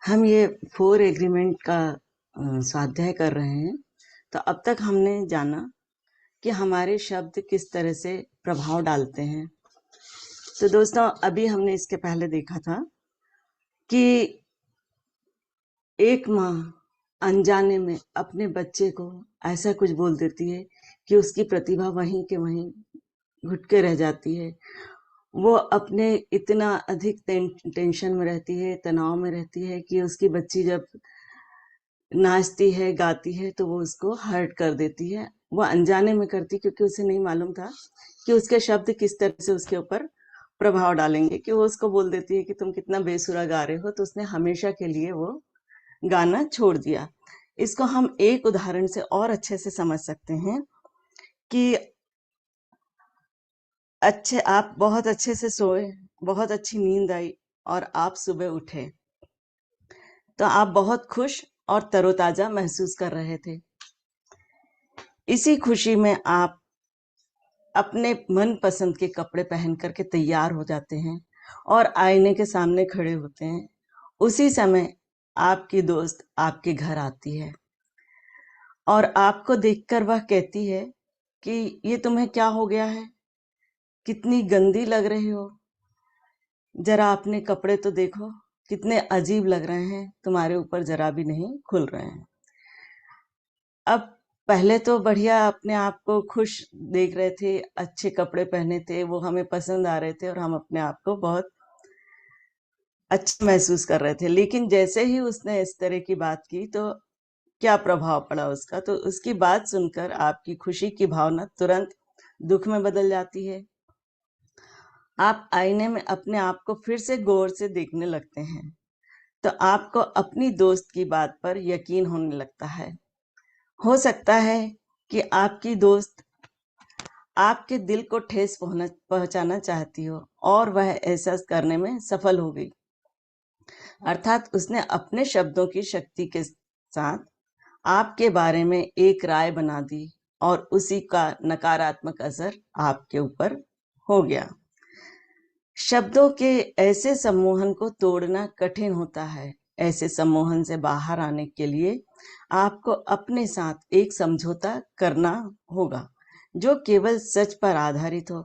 हम ये four agreement का स्वाध्याय कर रहे हैं। तो अब तक हमने जाना कि हमारे शब्द किस तरह से प्रभाव डालते हैं। तो दोस्तों, अभी हमने इसके पहले देखा था कि एक माँ अनजाने में अपने बच्चे को ऐसा कुछ बोल देती है कि उसकी प्रतिभा वहीं के वहीं घुट के रह जाती है। वो अपने इतना अधिक टेंशन में रहती है, तनाव में रहती है कि उसकी बच्ची जब नाचती है, गाती है, तो वो उसको हर्ट कर देती है। वो अनजाने में करती, क्योंकि उसे नहीं मालूम था कि उसके शब्द किस तरह से उसके ऊपर प्रभाव डालेंगे। कि वो उसको बोल देती है कि तुम कितना बेसुरा गा रहे हो, तो उसने हमेशा के लिए वो गाना छोड़ दिया। इसको हम एक उदाहरण से और अच्छे से समझ सकते हैं कि आप बहुत अच्छे से सोए, बहुत अच्छी नींद आई और आप सुबह उठे, तो आप बहुत खुश और तरोताजा महसूस कर रहे थे। इसी खुशी में आप अपने मन पसंद के कपड़े पहन करके तैयार हो जाते हैं और आईने के सामने खड़े होते हैं। उसी समय आपकी दोस्त आपके घर आती है और आपको देखकर वह कहती है कि ये तुम्हें क्या हो गया है, कितनी गंदी लग रही हो, जरा अपने कपड़े तो देखो, कितने अजीब लग रहे हैं, तुम्हारे ऊपर जरा भी नहीं खुल रहे हैं। अब पहले तो बढ़िया अपने आप को खुश देख रहे थे, अच्छे कपड़े पहने थे, वो हमें पसंद आ रहे थे और हम अपने आप को बहुत अच्छा महसूस कर रहे थे। लेकिन जैसे ही उसने इस तरह की बात की तो क्या प्रभाव पड़ा उसका, तो उसकी बात सुनकर आपकी खुशी की भावना तुरंत दुख में बदल जाती है। आप आईने में अपने आप को फिर से गौर से देखने लगते हैं, तो आपको अपनी दोस्त की बात पर यकीन होने लगता है। हो सकता है कि आपकी दोस्त आपके दिल को ठेस पहुंचाना चाहती हो और वह ऐसा करने में सफल हो गई। अर्थात उसने अपने शब्दों की शक्ति के साथ आपके बारे में एक राय बना दी और उसी का नकारात्मक असर आपके ऊपर हो गया। शब्दों के ऐसे सम्मोहन को तोड़ना कठिन होता है। ऐसे सम्मोहन से बाहर आने के लिए आपको अपने साथ एक समझौता करना होगा जो केवल सच पर आधारित हो।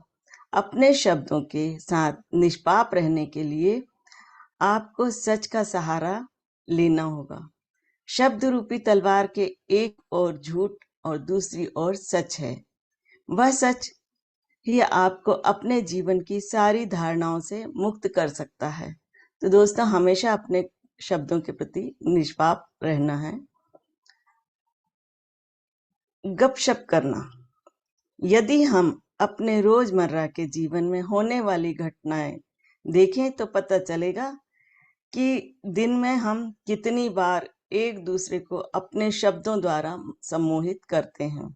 अपने शब्दों के साथ निष्पाप रहने के लिए आपको सच का सहारा लेना होगा। शब्द रूपी तलवार के एक ओर झूठ और दूसरी ओर सच है। वह सच ही आपको अपने जीवन की सारी धारणाओं से मुक्त कर सकता है। तो दोस्तों, हमेशा अपने शब्दों के प्रति निष्पाप रहना है। गपशप करना। यदि हम अपने रोजमर्रा के जीवन में होने वाली घटनाएं देखें तो पता चलेगा कि दिन में हम कितनी बार एक दूसरे को अपने शब्दों द्वारा सम्मोहित करते हैं।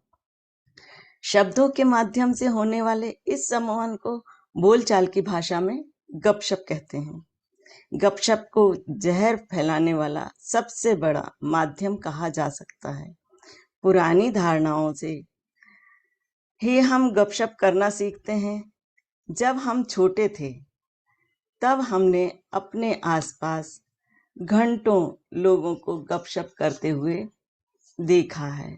शब्दों के माध्यम से होने वाले इस सम्मोहन को बोलचाल की भाषा में गपशप कहते हैं। गपशप को जहर फैलाने वाला सबसे बड़ा माध्यम कहा जा सकता है। पुरानी धारणाओं से ही हम गपशप करना सीखते हैं। जब हम छोटे थे तब हमने अपने आसपास घंटों लोगों को गपशप करते हुए देखा है।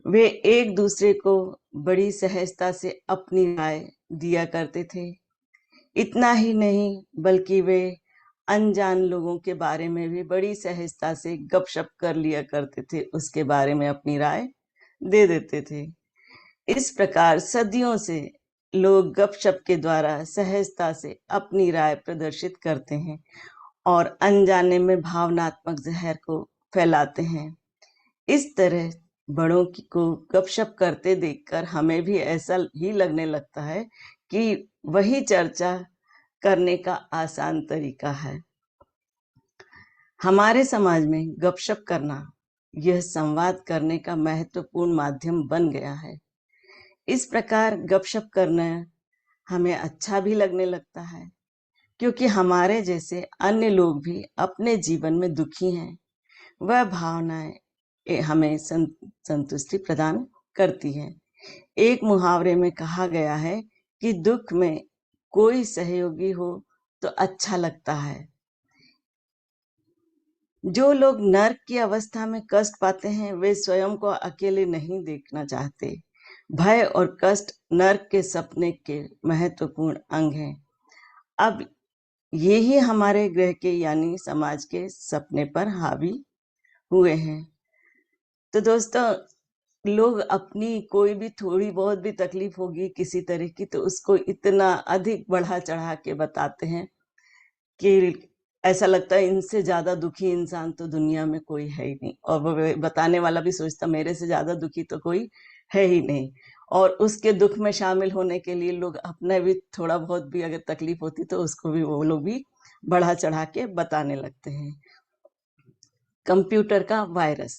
वे एक दूसरे को बड़ी सहजता से अपनी राय दिया करते थे। इतना ही नहीं, बल्कि वे अनजान लोगों के बारे में भी बड़ी सहजता से गपशप कर लिया करते थे, उसके बारे में अपनी राय दे देते थे। इस प्रकार सदियों से लोग गपशप के द्वारा सहजता से अपनी राय प्रदर्शित करते हैं और अनजाने में भावनात्मक जहर को फैलाते हैं। इस तरह बड़ों को गपशप करते देखकर हमें भी ऐसा ही लगने लगता है कि वही चर्चा करने का आसान तरीका है। हमारे समाज में गपशप करना यह संवाद करने का महत्वपूर्ण माध्यम बन गया है। इस प्रकार गपशप करना हमें अच्छा भी लगने लगता है, क्योंकि हमारे जैसे अन्य लोग भी अपने जीवन में दुखी हैं। वह भावनाएं हमें संतुष्टि प्रदान करती है। एक मुहावरे में कहा गया है कि दुख में कोई सहयोगी हो तो अच्छा लगता है। जो लोग नर्क की अवस्था में कष्ट पाते हैं वे स्वयं को अकेले नहीं देखना चाहते। भय और कष्ट नर्क के सपने के महत्वपूर्ण अंग हैं। अब ये ही हमारे ग्रह के यानी समाज के सपने पर हावी हुए हैं। तो दोस्तों, लोग अपनी कोई भी थोड़ी बहुत भी तकलीफ होगी किसी तरह की तो उसको इतना अधिक बढ़ा चढ़ा के बताते हैं कि ऐसा लगता है इनसे ज्यादा दुखी इंसान तो दुनिया में कोई है ही नहीं, और वो बताने वाला भी सोचता मेरे से ज्यादा दुखी तो कोई है ही नहीं। और उसके दुख में शामिल होने के लिए लोग अपने भी थोड़ा बहुत भी अगर तकलीफ होती तो उसको भी वो लोग भी बढ़ा चढ़ा के बताने लगते हैं। कंप्यूटर का वायरस।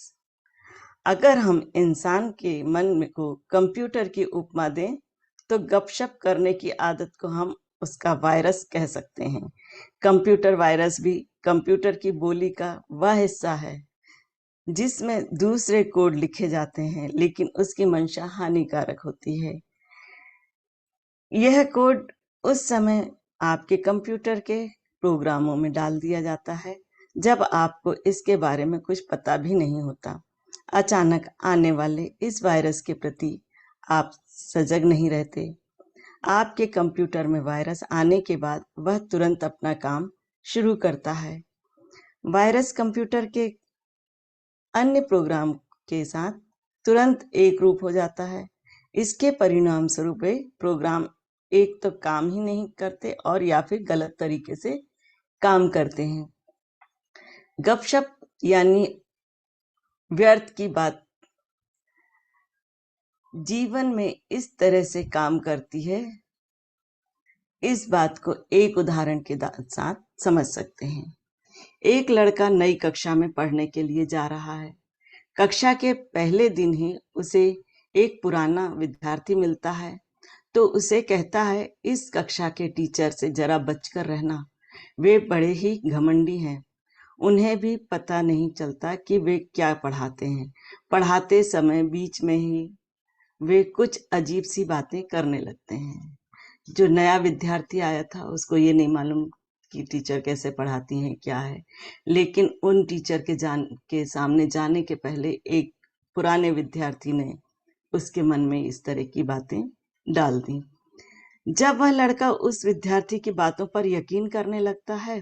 अगर हम इंसान के मन को कंप्यूटर की उपमा दें तो गपशप करने की आदत को हम उसका वायरस कह सकते हैं। कंप्यूटर वायरस भी कंप्यूटर की बोली का वह हिस्सा है जिसमें दूसरे कोड लिखे जाते हैं, लेकिन उसकी मंशा हानिकारक होती है। यह कोड उस समय आपके कंप्यूटर के प्रोग्रामों में डाल दिया जाता है जब आपको इसके बारे में कुछ पता भी नहीं होता। अचानक आने वाले इस वायरस के प्रति आप सजग नहीं रहते। आपके कंप्यूटर में वायरस आने के बाद वह तुरंत अपना काम शुरू करता है। वायरस कंप्यूटर के अन्य प्रोग्राम के साथ तुरंत एक रूप हो जाता है। इसके परिणाम स्वरूप वे प्रोग्राम एक तो काम ही नहीं करते और या फिर गलत तरीके से काम करते हैं। गपशप यानी व्यर्थ की बात जीवन में इस तरह से काम करती है, इस बात को एक उदाहरण के साथ समझ सकते हैं। एक लड़का नई कक्षा में पढ़ने के लिए जा रहा है। कक्षा के पहले दिन ही उसे एक पुराना विद्यार्थी मिलता है तो उसे कहता है, इस कक्षा के टीचर से जरा बचकर रहना, वे बड़े ही घमंडी हैं। उन्हें भी पता नहीं चलता कि वे क्या पढ़ाते हैं। पढ़ाते समय बीच में ही वे कुछ अजीब सी बातें करने लगते हैं। जो नया विद्यार्थी आया था उसको ये नहीं मालूम कि टीचर कैसे पढ़ाती हैं क्या है, लेकिन उन टीचर के सामने जाने के पहले एक पुराने विद्यार्थी ने उसके मन में इस तरह की बातें डाल दी। जब वह लड़का उस विद्यार्थी की बातों पर यकीन करने लगता है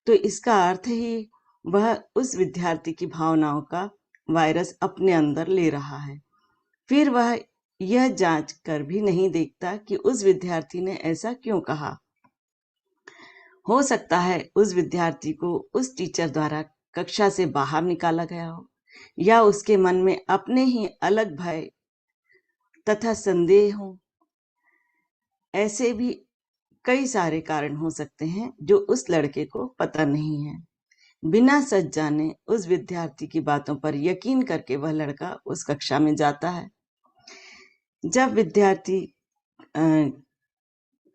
तो इसका अर्थ ही वह उस विद्यार्थी की भावनाओं का वायरस अपने अंदर ले रहा है। फिर वह यह जांच कर भी नहीं देखता कि उस विद्यार्थी ने ऐसा क्यों कहा। हो सकता है उस विद्यार्थी को उस टीचर द्वारा कक्षा से बाहर निकाला गया हो, या उसके मन में अपने ही अलग भय तथा संदेह हो। ऐसे भी कई सारे कारण हो सकते हैं जो उस लड़के को पता नहीं है। बिना सच जाने उस विद्यार्थी की बातों पर यकीन करके वह लड़का उस कक्षा में जाता है। जब विद्यार्थी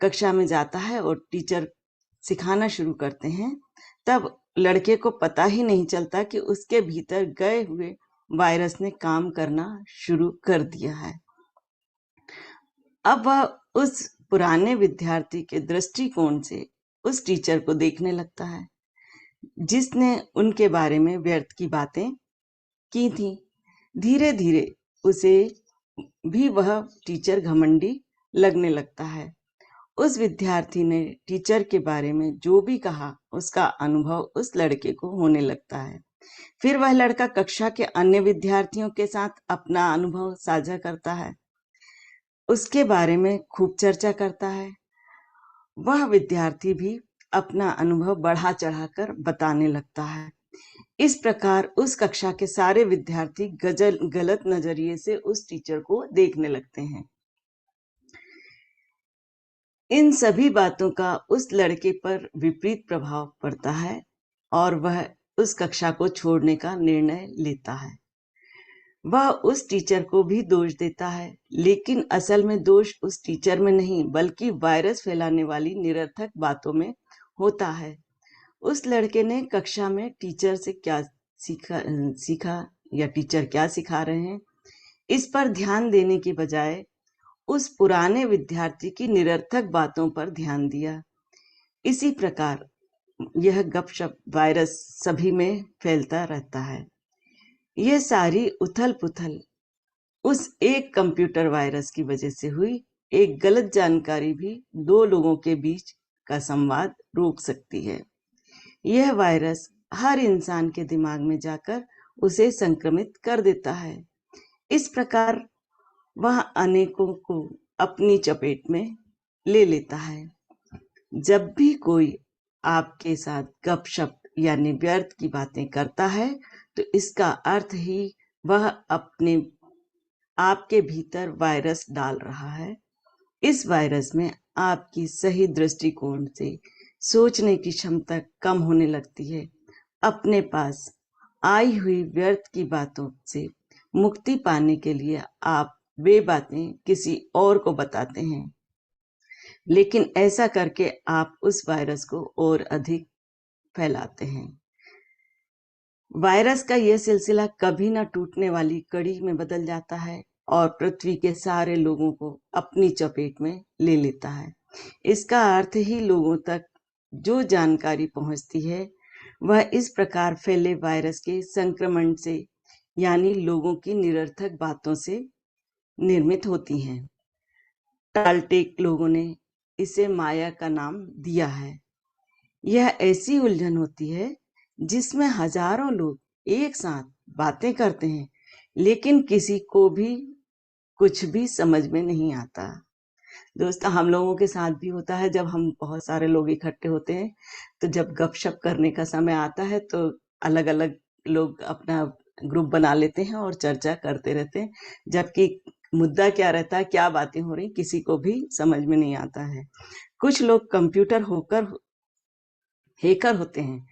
कक्षा में जाता है और टीचर सिखाना शुरू करते हैं तब लड़के को पता ही नहीं चलता कि उसके भीतर गए हुए वायरस ने काम करना शुरू कर दिया है। अब वह उस पुराने विद्यार्थी के दृष्टिकोण से उस टीचर को देखने लगता है जिसने उनके बारे में व्यर्थ की बातें की थी। धीरे धीरे उसे भी वह टीचर घमंडी लगने लगता है। उस विद्यार्थी ने टीचर के बारे में जो भी कहा उसका अनुभव उस लड़के को होने लगता है। फिर वह लड़का कक्षा के अन्य विद्यार्थियों के साथ अपना अनुभव साझा करता है, उसके बारे में खूब चर्चा करता है। वह विद्यार्थी भी अपना अनुभव बढ़ा चढ़ाकर बताने लगता है। इस प्रकार उस कक्षा के सारे विद्यार्थी गलत नजरिए से उस टीचर को देखने लगते हैं। इन सभी बातों का उस लड़के पर विपरीत प्रभाव पड़ता है और वह उस कक्षा को छोड़ने का निर्णय लेता है। वह उस टीचर को भी दोष देता है, लेकिन असल में दोष उस टीचर में नहीं बल्कि वायरस फैलाने वाली निरर्थक बातों में होता है। उस लड़के ने कक्षा में टीचर से क्या सीखा या टीचर क्या सिखा रहे हैं इस पर ध्यान देने के बजाय उस पुराने विद्यार्थी की निरर्थक बातों पर ध्यान दिया। इसी प्रकार यह गपशप वायरस सभी में फैलता रहता है। यह सारी उथल पुथल उस एक कंप्यूटर वायरस की वजह से हुई। एक गलत जानकारी भी दो लोगों के बीच का संवाद रोक सकती है। यह वायरस हर इंसान के दिमाग में जाकर उसे संक्रमित कर देता है। इस प्रकार वह अनेकों को अपनी चपेट में ले लेता है। जब भी कोई आपके साथ गपशप यानी व्यर्थ की बातें करता है तो इसका अर्थ ही वह अपने आपके भीतर वायरस डाल रहा है। इस वायरस में आपकी सही दृष्टिकोण से सोचने की क्षमता कम होने लगती है। अपने पास आई हुई व्यर्थ की बातों से मुक्ति पाने के लिए आप वे बातें किसी और को बताते हैं, लेकिन ऐसा करके आप उस वायरस को और अधिक फैलाते हैं। वायरस का यह सिलसिला कभी न टूटने वाली कड़ी में बदल जाता है और पृथ्वी के सारे लोगों को अपनी चपेट में ले लेता है। इसका अर्थ ही लोगों तक जो जानकारी पहुंचती है वह इस प्रकार फैले वायरस के संक्रमण से यानी लोगों की निरर्थक बातों से निर्मित होती हैं। टालटेक लोगों ने इसे माया का नाम दिया है। यह ऐसी उलझन होती है जिसमें हजारों लोग एक साथ बातें करते हैं, लेकिन किसी को भी कुछ भी समझ में नहीं आता। दोस्तों, हम लोगों के साथ भी होता है। जब हम बहुत सारे लोग इकट्ठे होते हैं तो जब गपशप करने का समय आता है तो अलग अलग लोग अपना ग्रुप बना लेते हैं और चर्चा करते रहते हैं, जबकि मुद्दा क्या रहता है, क्या बातें हो रही, किसी को भी समझ में नहीं आता है। कुछ लोग कंप्यूटर हैकर होते हैं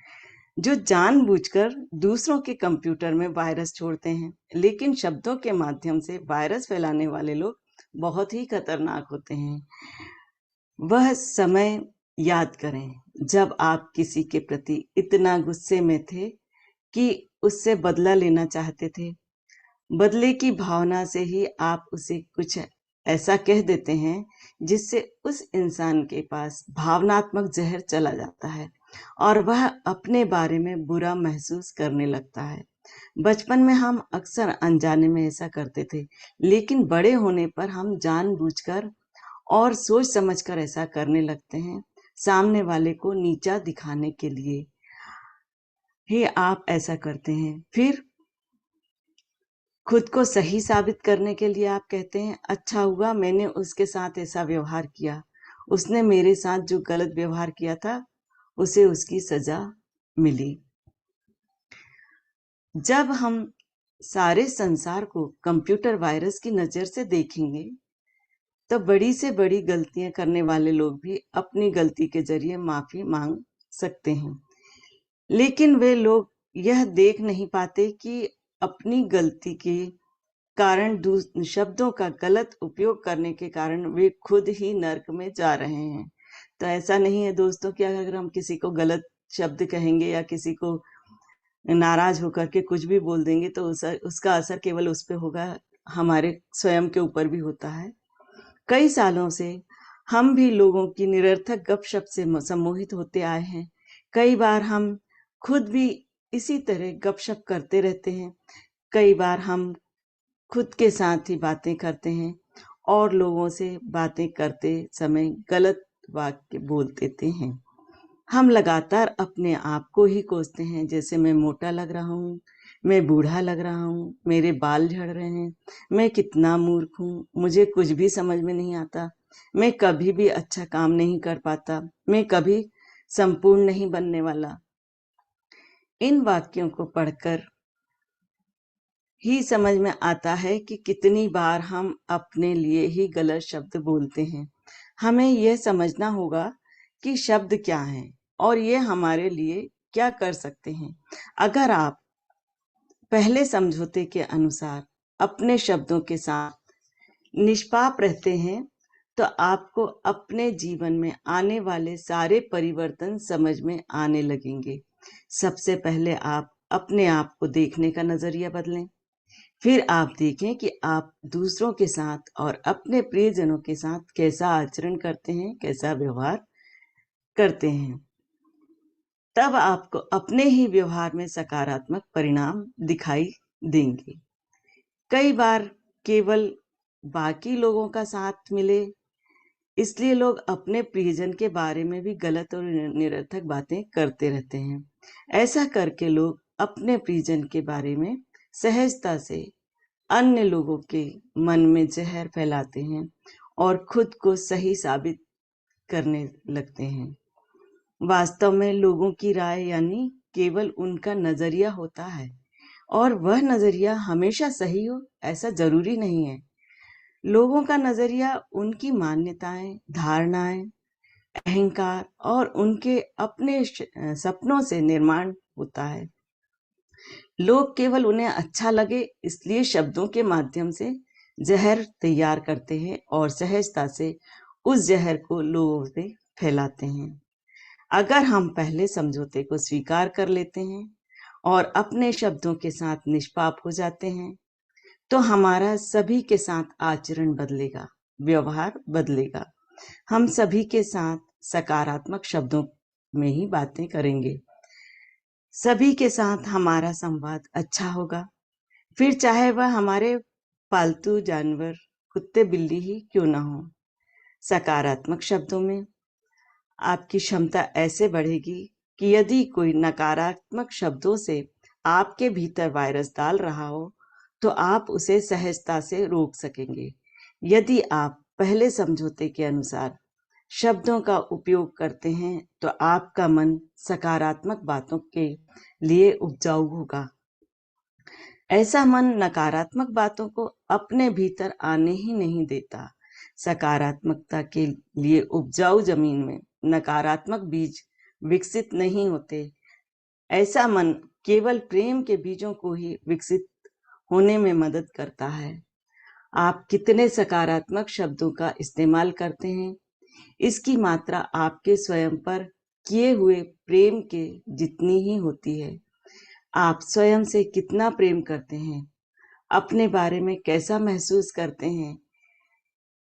जो जानबूझकर दूसरों के कंप्यूटर में वायरस छोड़ते हैं, लेकिन शब्दों के माध्यम से वायरस फैलाने वाले लोग बहुत ही खतरनाक होते हैं। वह समय याद करें जब आप किसी के प्रति इतना गुस्से में थे कि उससे बदला लेना चाहते थे। बदले की भावना से ही आप उसे कुछ ऐसा कह देते हैं जिससे उस इंसान के पास भावनात्मक जहर चला जाता है और वह अपने बारे में बुरा महसूस करने लगता है। बचपन में हम अक्सर अनजाने में ऐसा करते थे, लेकिन बड़े होने पर हम जानबूझकर और सोच समझकर ऐसा करने लगते हैं। सामने वाले को नीचा दिखाने के लिए ही आप ऐसा करते हैं। फिर खुद को सही साबित करने के लिए आप कहते हैं, अच्छा हुआ मैंने उसके साथ ऐसा व्यवहार किया, उसने मेरे साथ जो गलत व्यवहार किया था उसे उसकी सजा मिली। जब हम सारे संसार को कंप्यूटर वायरस की नजर से देखेंगे तो बड़ी से बड़ी गलतियां करने वाले लोग भी अपनी गलती के जरिए माफी मांग सकते हैं, लेकिन वे लोग यह देख नहीं पाते कि अपनी गलती के कारण शब्दों का गलत उपयोग करने के कारण वे खुद ही नर्क में जा रहे हैं। तो ऐसा नहीं है दोस्तों कि अगर हम किसी को गलत शब्द कहेंगे या किसी को नाराज होकर के कुछ भी बोल देंगे तो उसका असर केवल उस पे होगा, हमारे स्वयं के ऊपर भी होता है। कई सालों से हम भी लोगों की निरर्थक गपशप से सम्मोहित होते आए हैं। कई बार हम खुद भी इसी तरह गपशप करते रहते हैं। कई बार हम खुद के साथ ही बातें करते हैं और लोगों से बातें करते समय गलत वाक्य बोल देते हैं। हम लगातार अपने आप को ही कोसते हैं, जैसे मैं मोटा लग रहा हूँ, मैं बूढ़ा लग रहा हूँ, मेरे बाल झड़ रहे हैं, मैं कितना मूर्ख हूँ, मुझे कुछ भी समझ में नहीं आता, मैं कभी भी अच्छा काम नहीं कर पाता, मैं कभी संपूर्ण नहीं बनने वाला। इन वाक्यों को पढ़कर ही समझ में आता है कि कितनी बार हम अपने लिए ही गलत शब्द बोलते हैं। हमें यह समझना होगा कि शब्द क्या हैं और ये हमारे लिए क्या कर सकते हैं। अगर आप पहले समझौते के अनुसार अपने शब्दों के साथ निष्पाप रहते हैं तो आपको अपने जीवन में आने वाले सारे परिवर्तन समझ में आने लगेंगे। सबसे पहले आप अपने आप को देखने का नजरिया बदलें। फिर आप देखें कि आप दूसरों के साथ और अपने प्रियजनों के साथ कैसा आचरण करते हैं, कैसा व्यवहार करते हैं। तब आपको अपने ही व्यवहार में सकारात्मक परिणाम दिखाई देंगे। कई बार केवल बाकी लोगों का साथ मिले, इसलिए लोग अपने प्रियजन के बारे में भी गलत और निरर्थक बातें करते रहते हैं। ऐसा करके लोग अपने प्रियजन के बारे में सहजता से अन्य लोगों के मन में जहर फैलाते हैं और खुद को सही साबित करने लगते हैं। वास्तव में लोगों की राय यानी केवल उनका नजरिया होता है, और वह नजरिया हमेशा सही हो ऐसा जरूरी नहीं है। लोगों का नजरिया उनकी मान्यताएं, धारणाएं, अहंकार और उनके अपने सपनों से निर्माण होता है। लोग केवल उन्हें अच्छा लगे इसलिए शब्दों के माध्यम से जहर तैयार करते हैं और सहजता से उस जहर को लोगों में फैलाते हैं। अगर हम पहले समझौते को स्वीकार कर लेते हैं और अपने शब्दों के साथ निष्पाप हो जाते हैं, तो हमारा सभी के साथ आचरण बदलेगा, व्यवहार बदलेगा। हम सभी के साथ सकारात्मक शब्दों में ही बातें करेंगे। सभी के साथ हमारा संवाद अच्छा होगा, फिर चाहे वह हमारे पालतू जानवर, कुत्ते बिल्ली ही क्यों ना हो। सकारात्मक शब्दों में आपकी क्षमता ऐसे बढ़ेगी कि यदि कोई नकारात्मक शब्दों से आपके भीतर वायरस डाल रहा हो, तो आप उसे सहजता से रोक सकेंगे। यदि आप पहले समझौते के अनुसार शब्दों का उपयोग करते हैं, तो आपका मन सकारात्मक बातों के लिए उपजाऊ होगा। ऐसा मन नकारात्मक बातों को अपने भीतर आने ही नहीं देता। सकारात्मकता के लिए उपजाऊ जमीन में नकारात्मक बीज विकसित नहीं होते। ऐसा मन केवल प्रेम के बीजों को ही विकसित होने में मदद करता है। आप कितने सकारात्मक शब्दों का इस्तेमाल करते हैं, इसकी मात्रा आपके स्वयं पर किए हुए प्रेम के जितनी ही होती है। आप स्वयं से कितना प्रेम करते हैं, अपने बारे में कैसा महसूस करते हैं,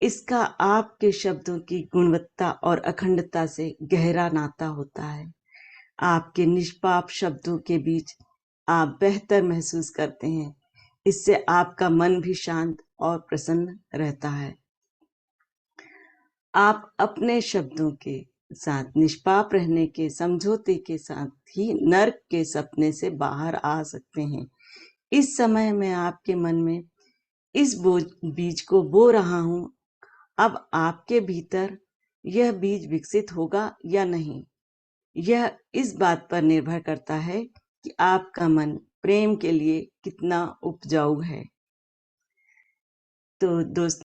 इसका आपके शब्दों की गुणवत्ता और अखंडता से गहरा नाता होता है। आपके निष्पाप शब्दों के बीच आप बेहतर महसूस करते हैं। इससे आपका मन भी शांत और प्रसन्न रहता है। आप अपने शब्दों के साथ निष्पाप रहने के समझौते के साथ ही नर्क के सपने से बाहर आ सकते हैं। इस समय मैं आपके मन में इस बीज को बो रहा हूं। अब आपके भीतर यह बीज विकसित होगा या नहीं, यह इस बात पर निर्भर करता है कि आपका मन प्रेम के लिए कितना उपजाऊ है। तो दोस्तों,